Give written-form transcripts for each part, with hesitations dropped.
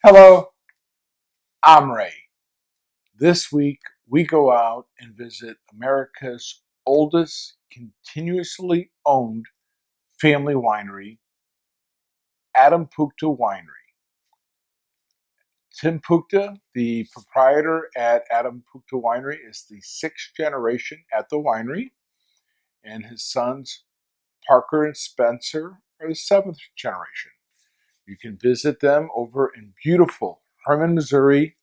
Hello, I'm Ray. This week we go out and visit America's oldest continuously owned family winery, Adam Puchta Winery. Tim Puchta, the proprietor at Adam Puchta Winery, is the sixth generation at the winery, and his sons, Parker and Spencer, are the seventh generation. You can visit them over in beautiful Herman, Missouri,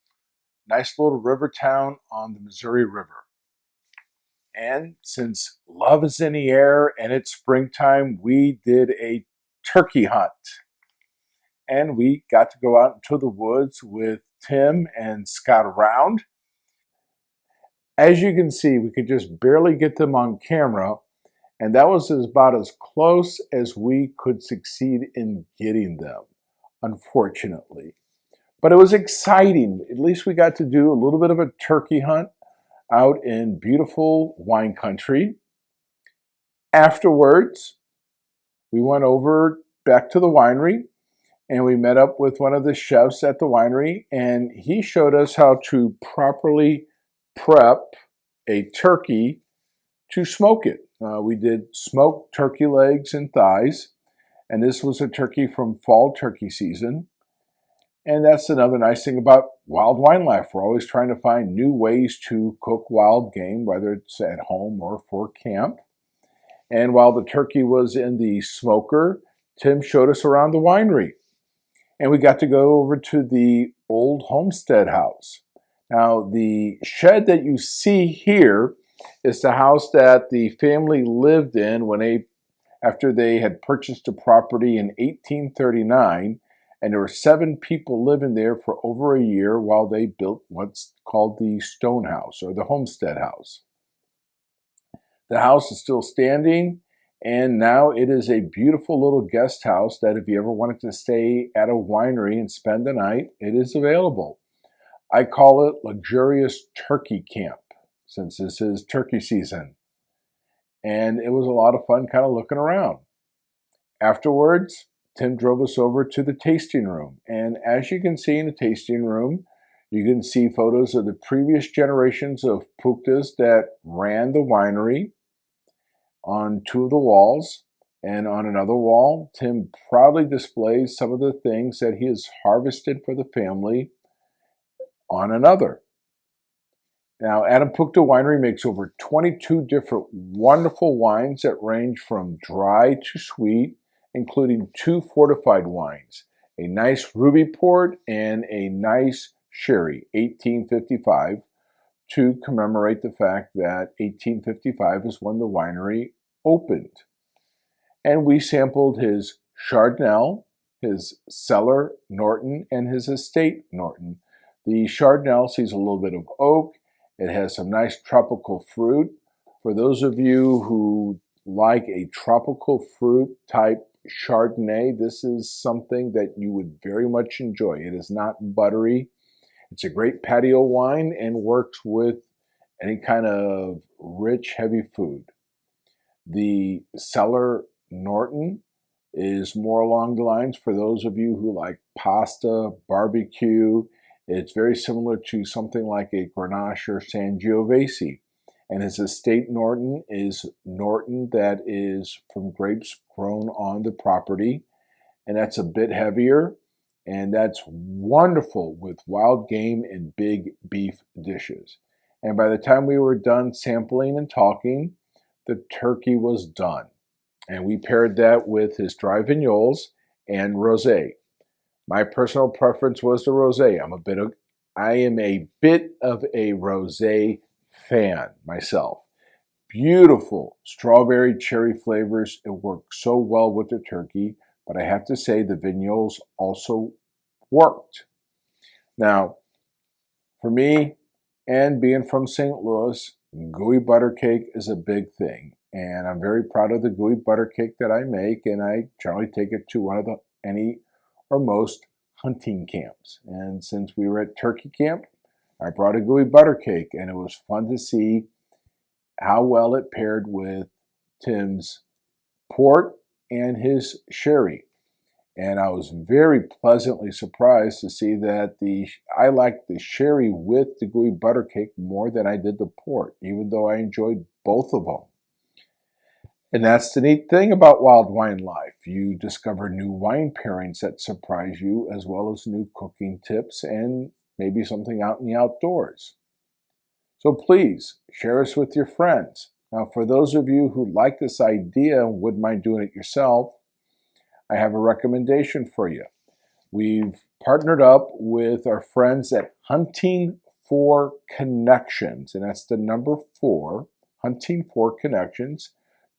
nice little river town on the Missouri River. And since love is in the air and it's springtime, we did a turkey hunt. And we got to go out into the woods with Tim and scout around. As you can see, we could just barely get them on camera, and that was about as close as we could succeed in getting them, unfortunately. But it was exciting. At least we got to do a little bit of a turkey hunt out in beautiful wine country. Afterwards, we went over back to the winery and we met up with one of the chefs at the winery, and he showed us how to properly prep a turkey to smoke it. We did smoked turkey legs and thighs, and this was a turkey from fall turkey season. And that's another nice thing about wild wine life. We're always trying to find new ways to cook wild game, whether it's at home or for camp. And while the turkey was in the smoker, Tim showed us around the winery. And we got to go over to the old Homestead House. Now, the shed that you see here is the house that the family lived in after they had purchased a property in 1839. And there were 7 people living there for over a year while they built what's called the stone house or the Homestead House. The house is still standing, and now it is a beautiful little guest house that if you ever wanted to stay at a winery and spend the night, it is available. I call it luxurious turkey camp since this is turkey season. And it was a lot of fun kind of looking around. Afterwards, Tim drove us over to the tasting room. And as you can see in the tasting room, you can see photos of the previous generations of Puchtas that ran the winery on 2 of the walls. And on another wall, Tim proudly displays some of the things that he has harvested for the family on another. Now, Adam Puchta Winery makes over 22 different wonderful wines that range from dry to sweet, including 2 fortified wines, a nice ruby port and a nice sherry, 1855, to commemorate the fact that 1855 is when the winery opened. And we sampled his Chardonnay, his cellar Norton, and his estate Norton. The Chardonnay sees a little bit of oak. It has some nice tropical fruit. For those of you who like a tropical fruit type Chardonnay, this is something that you would very much enjoy. It is not buttery. It's a great patio wine and works with any kind of rich, heavy food. The cellar Norton is more along the lines for those of you who like pasta, barbecue. It's very similar to something like a Grenache or Sangiovese. And his estate Norton is Norton that is from grapes grown on the property. And that's a bit heavier. And that's wonderful with wild game and big beef dishes. And by the time we were done sampling and talking, the turkey was done. And we paired that with his dry vignoles and rosé. My personal preference was the rosé. I am a bit of a rosé fan myself. Beautiful strawberry cherry flavors. It worked so well with the turkey, but I have to say the vignoles also worked. Now, for me, and being from St. Louis, gooey butter cake is a big thing. And I'm very proud of the gooey butter cake that I make, and I generally take it to one of any or most hunting camps. And since we were at turkey camp, I brought a gooey butter cake, and it was fun to see how well it paired with Tim's port and his sherry. And I was very pleasantly surprised to see that I liked the sherry with the gooey butter cake more than I did the port, even though I enjoyed both of them. And that's the neat thing about wild wine life. You discover new wine pairings that surprise you, as well as new cooking tips and maybe something out in the outdoors. So please share us with your friends. Now, for those of you who like this idea and wouldn't mind doing it yourself, I have a recommendation for you. We've partnered up with our friends at Hunting for Connections, and that's the number 4, Hunting for Connections,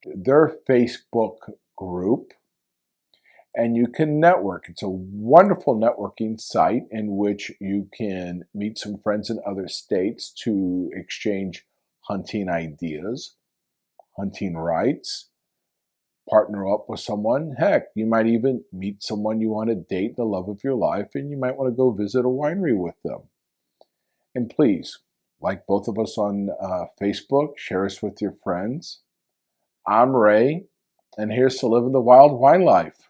their Facebook group, and you can network. It's a wonderful networking site in which you can meet some friends in other states to exchange hunting ideas, hunting rights, partner up with someone. Heck, you might even meet someone you want to date, the love of your life, and you might want to go visit a winery with them. And please, like both of us on Facebook, share us with your friends. I'm Ray, and here's to living the wild wine life.